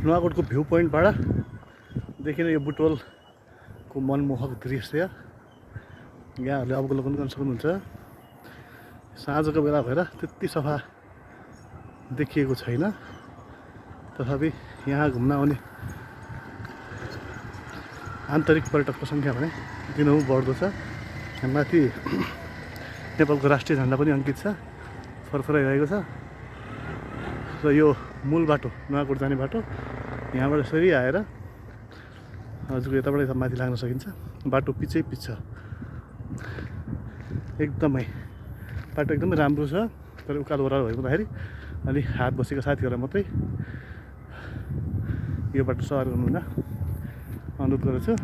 नुवाकोटको view पोइन्टबाट देखिने यो बुटवलको मनमोहक दृश्य यहाँहरूले अवलोकन गर्न सक्नुहुन्छ। साँझको बेला भएर त्यति सफा देखिएको छैन, तथापि यहाँ घुम्न आउने आन्तरिक पर्यटकको सङ्ख्या भने दिनहुँ बढ्दो छ। माथि नेपालको राष्ट्रिय झन्डा पनि अङ्कित छ, फरफराइरहेको छ। र यो मूल बाटो नुवाकोट जाने बाटो यहाँबाट यसरी आएर हजुरको यताबाट यता माथि लाग्न सकिन्छ। बाटो पिचै पिच छ, एकदमै बाटो एकदमै राम्रो छ। तर उकालो ओह्रालो भएको हुँदाखेरि अलि हात बसेको साथीहरूलाई मात्रै यो बाटो सवार गर्नु हुन अनुरोध गर्दछु।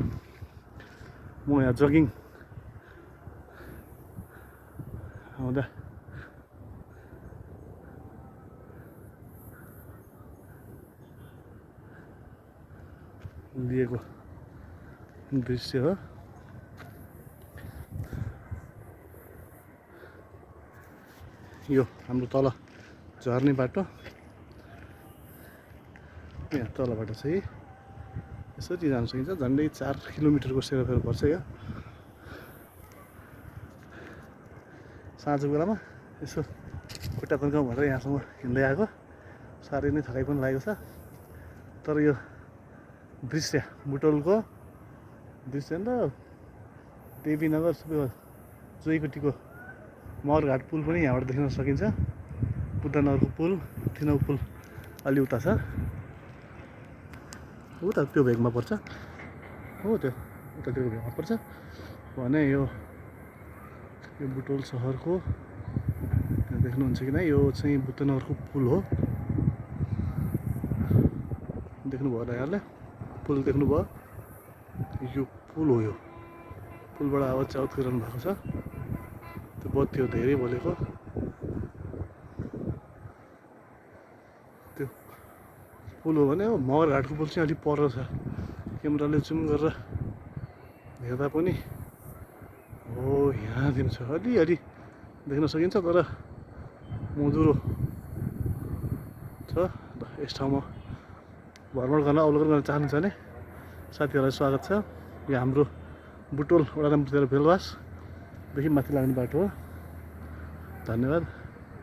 म यहाँ जगिङ आउँदा लिएको दृश्य हो। यो हाम्रो तल झर्ने बाटो, यहाँ तलबाट चाहिँ यसरी जान सकिन्छ। झन्डै 4 किलोमिटरको सेरोफेरो पर्छ यो। साँझको बेलामा यसो खुट्टा तन्काउँ भनेर यहाँसम्म हिँड्दै आएको, साह्रै नै थकाइ पनि लागेको छ। तर यो दृश्य बुटवलको दृश्य नि त देवीनगर जोइकोटीको महरघाट पुल पनि यहाँबाट देख्न सकिन्छ। बुद्धनगरको पुल, थिनौ पुल अलि उता छ, उता त्यो भेगमा पर्छ हो, त्यो उतातिरको भेगमा पर्छ भने यो बुटवल सहरको देख्नुहुन्छ कि नै, यो चाहिँ बुद्धनगरको पुल हो। देख्नुभयो होला यहाँले, पुल देख्नुभयो, यो पुल हो। यो पुलबाट आवाज चाहिँ आउट गरिरहनु भएको छ। त्यो बत्ती हो धेरै बोलेको, त्यो पुल हो भने महरघाटको पुल चाहिँ अलिक पर छ। क्यामेराले जुम गरेर हेर्दा पनि हो यहाँदेखि छ, अलि देख्न सकिन्छ। तर मधुरो छ। यस ठाउँमा भ्रमण गर्न अवलोकन गर्न चाहनुहुन्छ भने साथीहरूलाई स्वागत छ। यो हाम्रो बुटवल वडा नम्बर 13 बेलवासदेखि माथि लाग्ने बाटो हो। धन्यवाद।